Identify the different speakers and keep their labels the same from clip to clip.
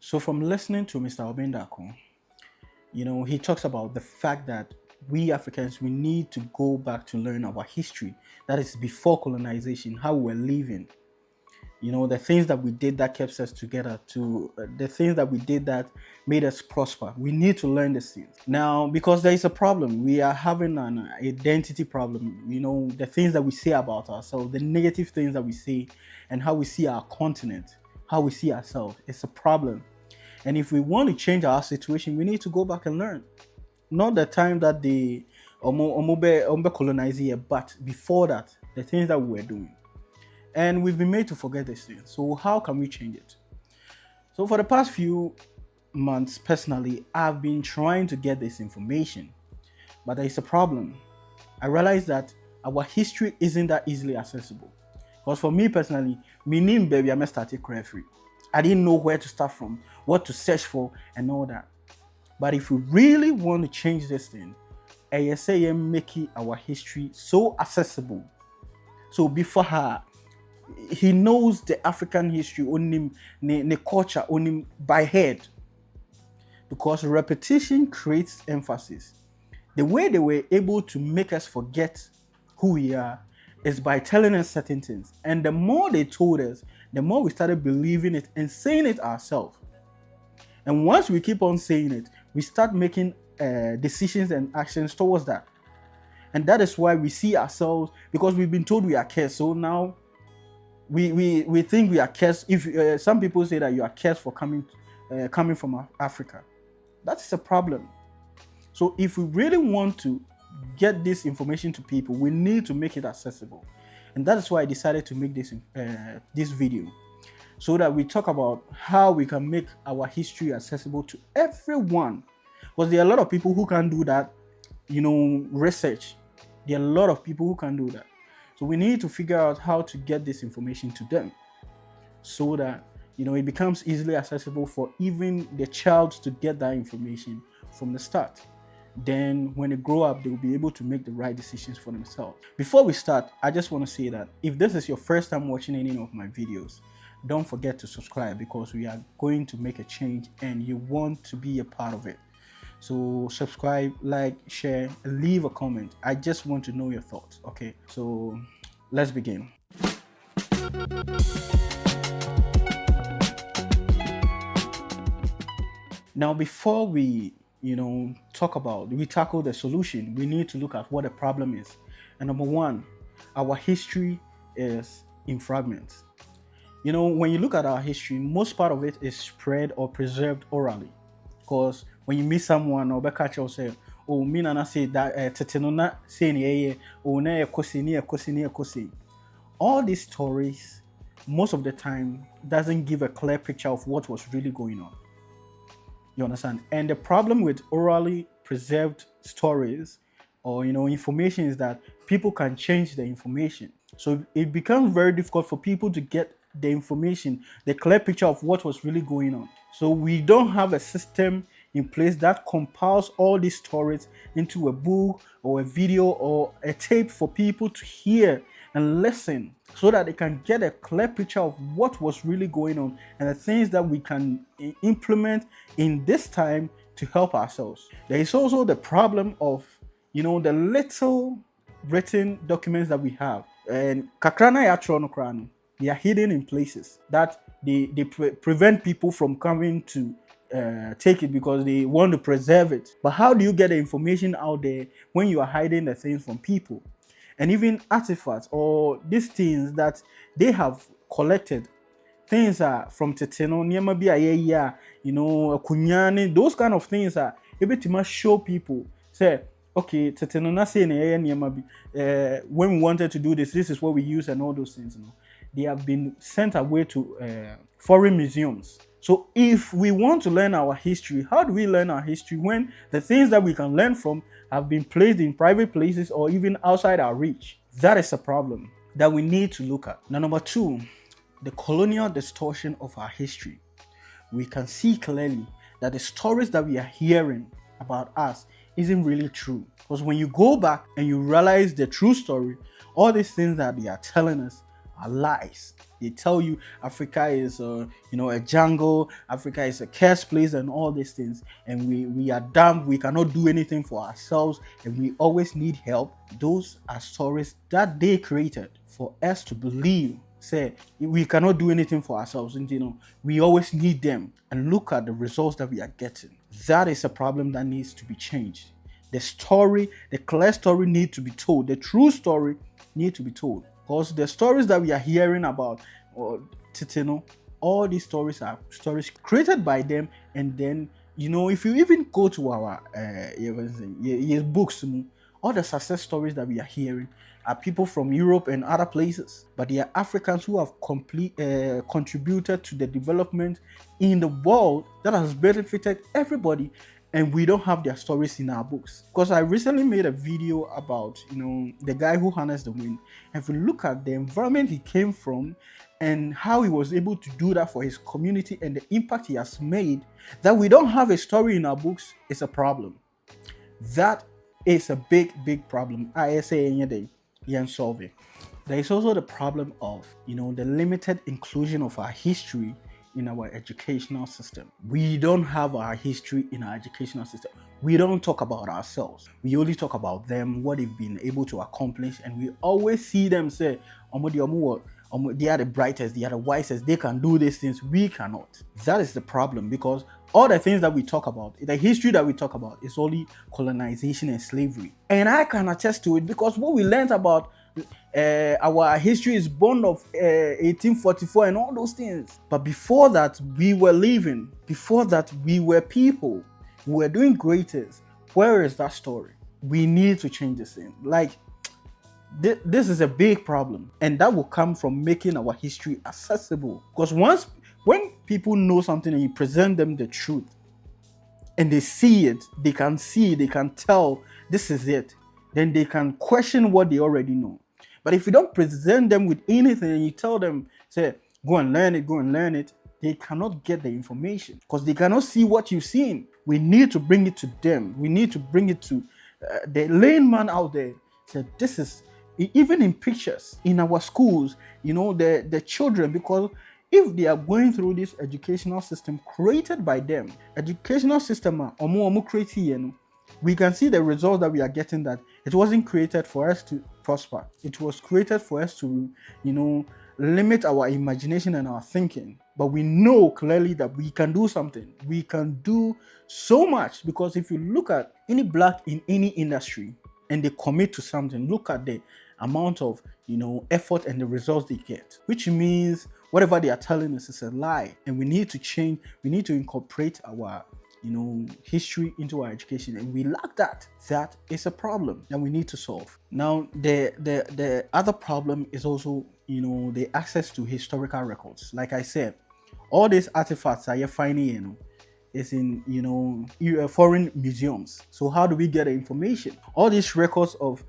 Speaker 1: So from listening to Mr. Obendako, he talks about the fact that we Africans, we need to go back to learn our history. That is before colonization, how we were living. The things that we did that kept us together, to the things that we did that made us prosper. We need to learn these things now, because there is a problem. We are having an identity problem. The things that we say about ourselves, the negative things that we say, and how we see our continent, how we see ourselves. It's a problem. And if we want to change our situation, we need to go back and learn. Not the time that they colonize here, but before that, the things that we were doing. And we've been made to forget these things. So how can we change it? So for the past few months, personally, I've been trying to get this information, but there is a problem. I realized that our history isn't that easily accessible. Because for me personally, baby, I started free. I didn't know where to start from, what to search for, and all that. But if we really want to change this thing, I say make our history so accessible. So before her, he knows the African history on him, the culture on him by head. Because repetition creates emphasis. The way they were able to make us forget who we are is by telling us certain things. And the more they told us, the more we started believing it and saying it ourselves. And once we keep on saying it, we start making decisions and actions towards that. And that is why we see ourselves, because we've been told we are cursed. So now we think we are cursed. If some people say that you are cursed for coming from Africa, that is a problem. So if we really want to get this information to people, we need to make it accessible. And that is why I decided to make this video, so that we talk about how we can make our history accessible to everyone. Because there are a lot of people who can do that, research. There are a lot of people who can do that. So we need to figure out how to get this information to them, so that it becomes easily accessible for even the child to get that information from the start. Then when they grow up, they will be able to make the right decisions for themselves. Before we start, I just want to say that if this is your first time watching any of my videos, don't forget to subscribe, because we are going to make a change and you want to be a part of it. So subscribe, like, share, leave a comment. I just want to know your thoughts. Okay, so let's begin. Now, before we tackle the solution, we need to look at what the problem is. And number one, our history is in fragments. When you look at our history, most part of it is spread or preserved orally. Because when you meet someone, or catch or say, oh, me nana say that tetenona say ni oh na kosi. All these stories, most of the time, doesn't give a clear picture of what was really going on. You understand? And the problem with orally preserved stories or information is that people can change the information. So it becomes very difficult for people to get the information, the clear picture of what was really going on. So we don't have a system in place that compiles all these stories into a book or a video or a tape for people to hear and listen, so that they can get a clear picture of what was really going on and the things that we can implement in this time to help ourselves. There is also the problem of the little written documents that we have, and kakrana yatrono, they are hidden in places that they prevent people from coming to take it, because they want to preserve it. But how do you get the information out there when you are hiding the things from people? And even artifacts or these things that they have collected, things are from Teteno, Niamabi, Kunyani, those kind of things are able to show people, say, okay, Teteno na say Niamabi, when we wanted to do this is what we use, and all those things. They have been sent away to foreign museums. So if we want to learn our history, how do we learn our history when the things that we can learn from have been placed in private places or even outside our reach? That is a problem that we need to look at. Now, number two, the colonial distortion of our history. We can see clearly that the stories that we are hearing about us isn't really true. Because when you go back and you realize the true story, all these things that they are telling us are lies. They tell you Africa is a jungle, Africa is a cursed place, and all these things. And we are dumb, we cannot do anything for ourselves, and we always need help. Those are stories that they created for us to believe. Say we cannot do anything for ourselves, and we always need them. And look at the results that we are getting. That is a problem that needs to be changed. The clear story needs to be told. The true story needs to be told. Because the stories that we are hearing about, or Titino, all these stories are stories created by them. And then, if you even go to our books, all the success stories that we are hearing are people from Europe and other places, but they are Africans who have contributed to the development in the world that has benefited everybody, and we don't have their stories in our books. Because I recently made a video about the guy who harnessed the wind. If we look at the environment he came from and how he was able to do that for his community and the impact he has made, that we don't have a story in our books is a problem. That is a big problem. I say any day. Solve it. There is also the problem of the limited inclusion of our history in our educational system. We don't have our history in our educational system. We don't talk about ourselves. We only talk about them, what they've been able to accomplish, and we always see them say, they are the brightest, they are the wisest, they can do these things, we cannot. That is the problem, because all the things that we talk about, the history that we talk about, is only colonization and slavery. And I can attest to it, because what we learned about our history is born of 1844 and all those things. But before that, we were living. Before that, we were people. We were doing great things. Where is that story? We need to change this thing. This is a big problem, and that will come from making our history accessible. Because when people know something and you present them the truth, and they see it, they can tell this is it, then they can question what they already know. But if you don't present them with anything and you tell them, say, go and learn it, they cannot get the information because they cannot see what you've seen. We need to bring it to them. We need to bring it to the layman out there. Say, this is, even in pictures, in our schools, the children, because if they are going through this educational system created by them, educational system, we can see the results that we are getting, that it wasn't created for us to prosper. It was created for us to, limit our imagination and our thinking. But we know clearly that we can do something. We can do so much, because if you look at any black in any industry and they commit to something, look at the amount of, effort and the results they get, which means whatever they are telling us is a lie. And we need to change. We need to incorporate our history into our education, and we lack that. That is a problem that we need to solve. Now, the other problem is also, the access to historical records. Like I said, all these artifacts that you're finding, is in, foreign museums. So how do we get the information? All these records of,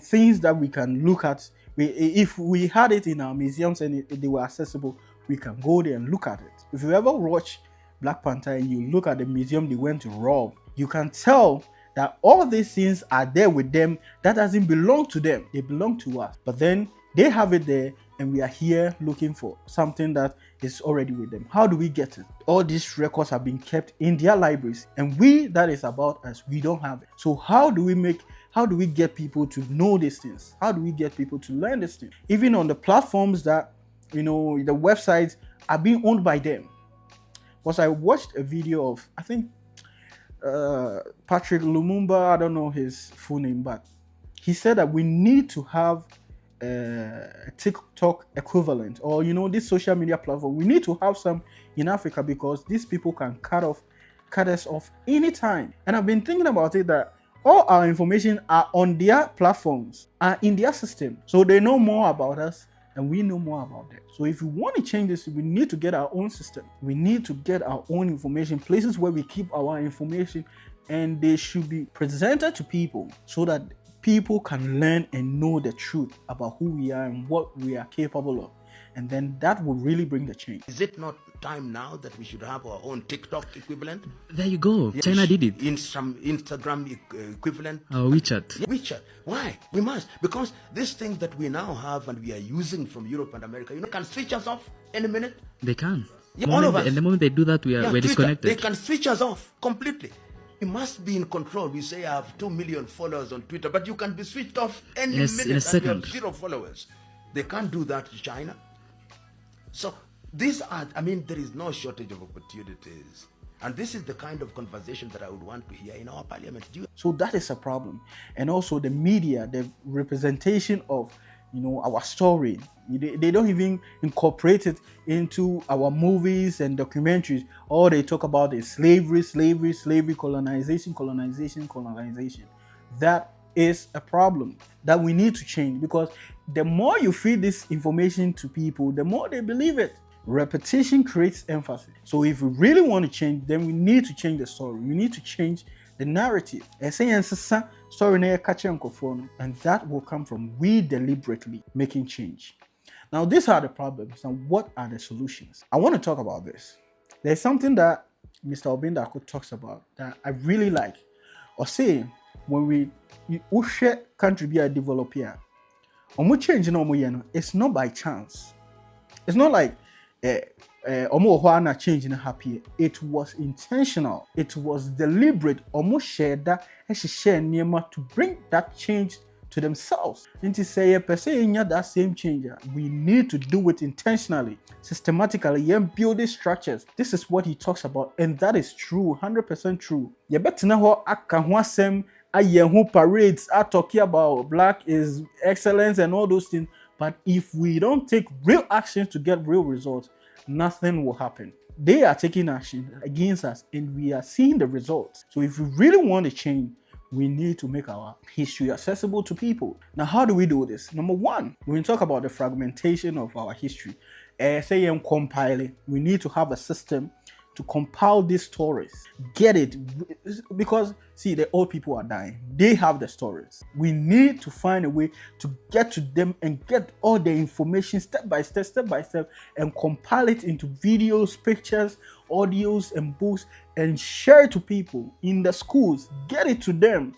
Speaker 1: things that we can look at. If we had it in our museums and they were accessible, we can go there and look at it. If you ever watch Black Panther and you look at the museum they went to rob, you can tell that all these things are there with them. That doesn't belong to them. They belong to us. But then they have it there, and we are here looking for something that is already with them. How do we get it? All these records have been kept in their libraries, and that is about us. We don't have it. So how do we get people to know these things? How do we get people to learn these things? Even on the platforms that, the websites are being owned by them. Because I watched a video of, I think, Patrick Lumumba, I don't know his full name, but he said that we need to have a TikTok equivalent, or this social media platform. We need to have some in Africa, because these people can cut us off anytime. And I've been thinking about it, that all our information are on their platforms, are in their system, so they know more about us and we know more about them. So if we want to change this, we need to get our own system. We need to get our own information, places where we keep our information, and they should be presented to people so that people can learn and know the truth about who we are and what we are capable of. and then that will really bring the change.
Speaker 2: Is it not time now that we should have our own TikTok equivalent?
Speaker 3: There you go. China did it.
Speaker 2: Instagram equivalent.
Speaker 3: WeChat.
Speaker 2: Yeah, WeChat. Why? We must. Because these things that we now have and we are using from Europe and America, can switch us off any minute.
Speaker 3: They can.
Speaker 2: Yeah, all of us.
Speaker 3: And the moment they do that, we're
Speaker 2: Twitter,
Speaker 3: disconnected.
Speaker 2: they can switch us off completely. We must be in control. We say I have 2 million followers on Twitter, but you can be switched off any minute
Speaker 3: in a
Speaker 2: and
Speaker 3: second.
Speaker 2: you have 0 followers. They can't do that to China. So these are, there is no shortage of opportunities. And this is the kind of conversation that I would want to hear in our parliament.
Speaker 1: So that is a problem. And also the media, the representation of our story, they don't even incorporate it into our movies and documentaries. All they talk about is slavery, colonization. That is a problem that we need to change, because the more you feed this information to people, the more they believe it. Repetition creates emphasis. So if we really want to change, then we need to change the story. We need to change the narrative. And that will come from we deliberately making change. Now, these are the problems, and what are the solutions? I want to talk about this. There's something that Mr. Obindako talks about that I really like. Or say, when we share country be a developer, it's not by chance. It's not like change in happy. It was intentional. It was deliberate. Almost share that to bring that change to themselves. And to say that same change, we need to do it intentionally, systematically, and build these structures. This is what he talks about, and that is true, 100% true. You better know how parades are talking about black is excellence and all those things. But if we don't take real action to get real results, nothing will happen. They are taking action against us, and we are seeing the results. So if we really want to change, we need to make our history accessible to people. Now, how do we do this? Number one, when we talk about the fragmentation of our history, compiling, we need to have a system to compile these stories. Get it? Because, see, the old people are dying. They have the stories. We need to find a way to get to them and get all the information step by step, and compile it into videos, pictures, audios, and books, and share it to people in the schools. Get it to them.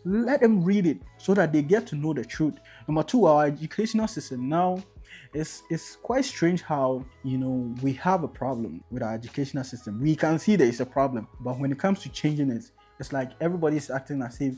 Speaker 1: Let them read it so that they get to know the truth. Number two, our educational system now, it's quite strange how we have a problem with our educational system. We can see there is a problem, but when it comes to changing it, it's like everybody's acting as if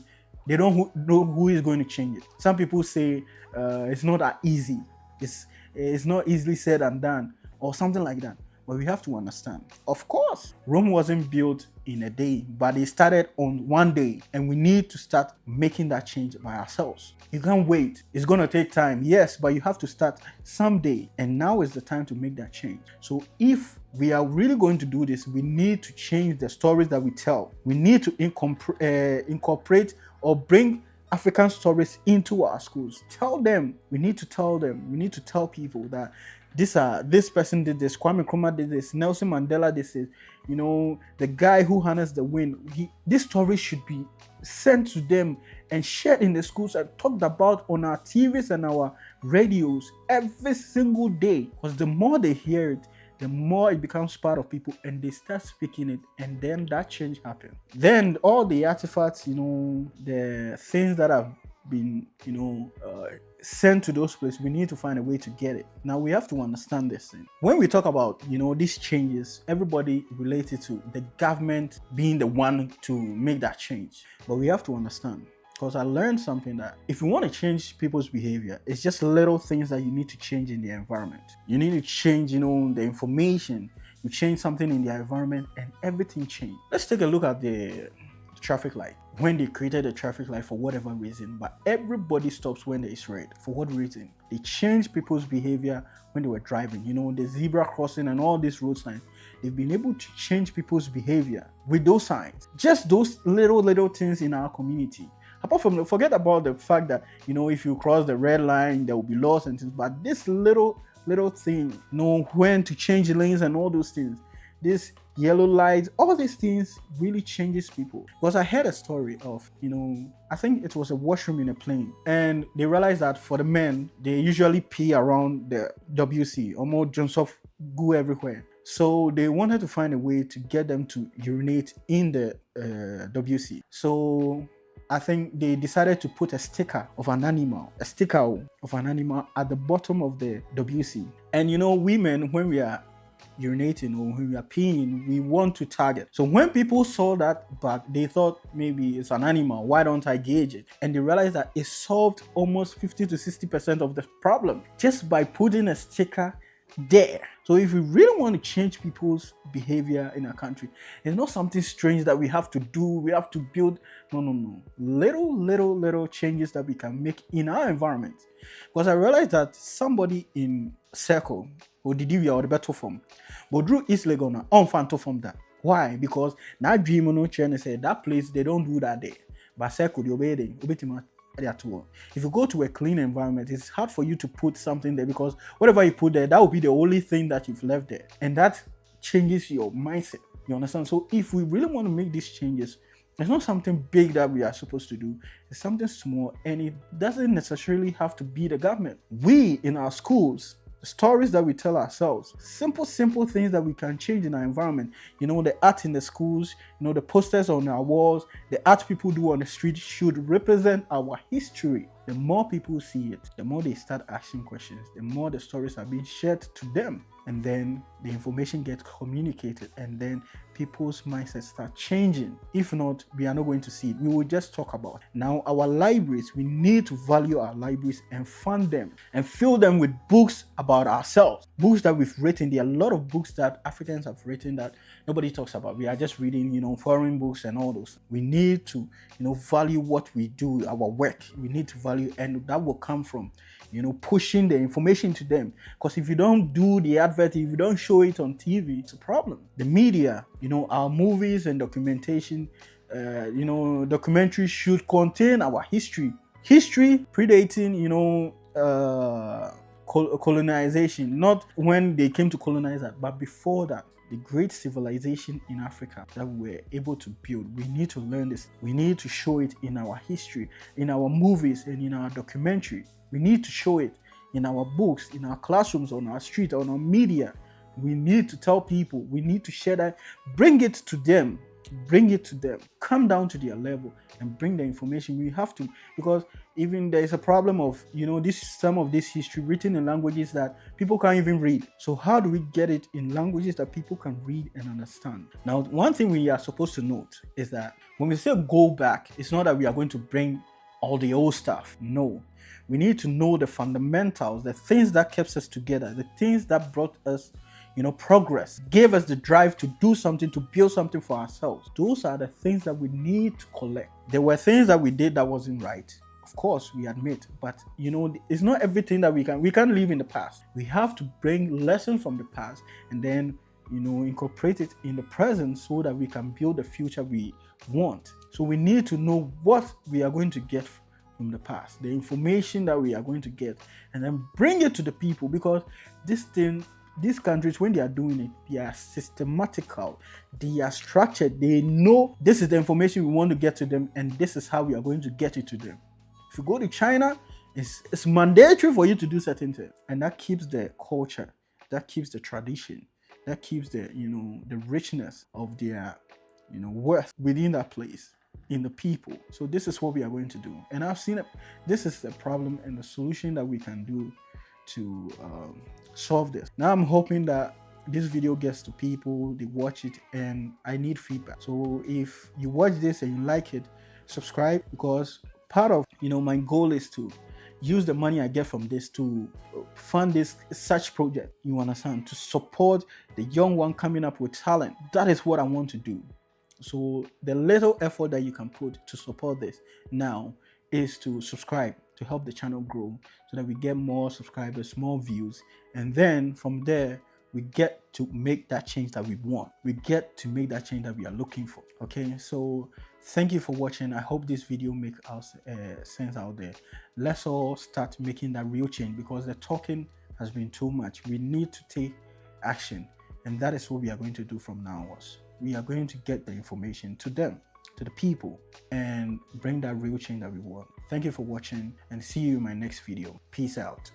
Speaker 1: they don't know who is going to change it. Some people say it's not that easy. It's not easily said and done, or something like that. But we have to understand, of course, Rome wasn't built in a day, but it started on one day, and we need to start making that change by ourselves. You can't wait. It's going to take time, yes, but you have to start someday, and now is the time to make that change. So if we are really going to do this, we need to change the stories that we tell. We need to incorporate or bring African stories into our schools. Tell them. We need to tell people that this person did this, Kwame Nkrumah did this, Nelson Mandela did this, the guy who harnessed the wind. This story should be sent to them and shared in the schools and talked about on our TVs and our radios every single day. Because the more they hear it, the more it becomes part of people, and they start speaking it, and then that change happens. Then all the artifacts, the things that have been, sent to those places, we need to find a way to get it. Now we have to understand this thing. When we talk about, these changes, everybody related to the government being the one to make that change. But we have to understand, because I learned something, that if you want to change people's behavior, it's just little things that you need to change in the environment. You need to change, the information. You change something in the environment and everything changes. Let's take a look at the traffic light. When they created a traffic light for whatever reason, but everybody stops when there is red. For what reason? They changed people's behavior when they were driving. The zebra crossing and all these road signs. They've been able to change people's behavior with those signs. Just those little things in our community. Apart from, forget about the fact that, if you cross the red line, there will be laws and things. But this little thing, when to change lanes and all those things. This, yellow lights, all these things really changes people. Because I heard a story of, I think it was a washroom in a plane, and they realized that for the men, they usually pee around the WC, or more John's of goo everywhere. So they wanted to find a way to get them to urinate in the WC. So I think they decided to put a sticker of an animal at the bottom of the WC. And women, when we are urinating or when we are peeing, we want to target. So when people saw that bag, they thought maybe it's an animal. Why don't I gauge it? And they realized that it solved almost 50 to 60% of the problem just by putting a sticker there. So if we really want to change people's behavior in our country, it's not something strange that we have to do. We have to build. No. Little changes that we can make in our environment. Because I realized that somebody in Circle or the DV or the better form, but Drew East Legon on Fanto from that. Why? Because that dream no chain said that place they don't do that there. But Circle the obeying. If you go to a clean environment, it's hard for you to put something there, because whatever you put there, that will be the only thing that you've left there, and that changes your mindset. You understand? So if we really want to make these changes, it's not something big that we are supposed to do. It's something small, and it doesn't necessarily have to be the government. We in our schools, the stories that we tell ourselves, simple things that we can change in our environment. The art in the schools, the posters on our walls, the art people do on the street should represent our history. The more people see it, the more they start asking questions, the more the stories are being shared to them. And then the information gets communicated, and then people's mindsets start changing. If not, we are not going to see it. We will just talk about it. Now, our libraries, we need to value our libraries and fund them and fill them with books about ourselves. Books that we've written. There are a lot of books that Africans have written that nobody talks about. We are just reading, foreign books and all those. We need to, value what we do, our work. We need to value, and that will come from, pushing the information to them. Because if you don't do the advert, if you don't show it on TV, it's a problem. The media, our movies and documentation, documentaries should contain our history. History predating, colonization, not when they came to colonize that, but before that. The great civilization in Africa that we were able to build. We need to learn this. We need to show it in our history, in our movies, and in our documentary. We need to show it in our books, in our classrooms, on our street, on our media. We need to tell people. We need to share that. Bring it to them. Come down to their level and bring the information. We have to, because even there is a problem of some of this history written in languages that people can't even read. So how do we get it in languages that people can read and understand? Now, one thing we are supposed to note is that when we say go back, it's not that we are going to bring all the old stuff. No, we need to know the fundamentals, the things that kept us together, the things that brought us progress, gave us the drive to do something, to build something for ourselves. Those are the things that we need to collect. There were things that we did that wasn't right. Of course, we admit, but it's not everything that we can't live in the past. We have to bring lessons from the past and then, incorporate it in the present so that we can build the future we want. So we need to know what we are going to get from the past, the information that we are going to get, and then bring it to the people, because these countries, when they are doing it, they are systematical, they are structured, they know this is the information we want to get to them, and this is how we are going to get it to them. If you go to China, it's mandatory for you to do certain things, and that keeps the culture, that keeps the tradition, that keeps the the richness of their worth within that place, in the people. So this is what we are going to do, and I've seen it. This is the problem and the solution that we can do to solve this. Now I'm hoping that this video gets to people, they watch it, and I need feedback. So if you watch this and you like it, subscribe, because part of my goal is to use the money I get from this to fund this such project, you understand, to support the young one coming up with talent. That is what I want to do. So the little effort that you can put to support this now is to subscribe, to help the channel grow, so that we get more subscribers, more views, and then from there we get to make that change that we want. We get to make that change that we are looking for. Okay, so thank you for watching. I hope this video makes us sense out there. Let's all start making that real change, because the talking has been too much. We need to take action. And that is what we are going to do from now on. We are going to get the information to them, to the people, and bring that real change that we want. Thank you for watching, and see you in my next video. Peace out.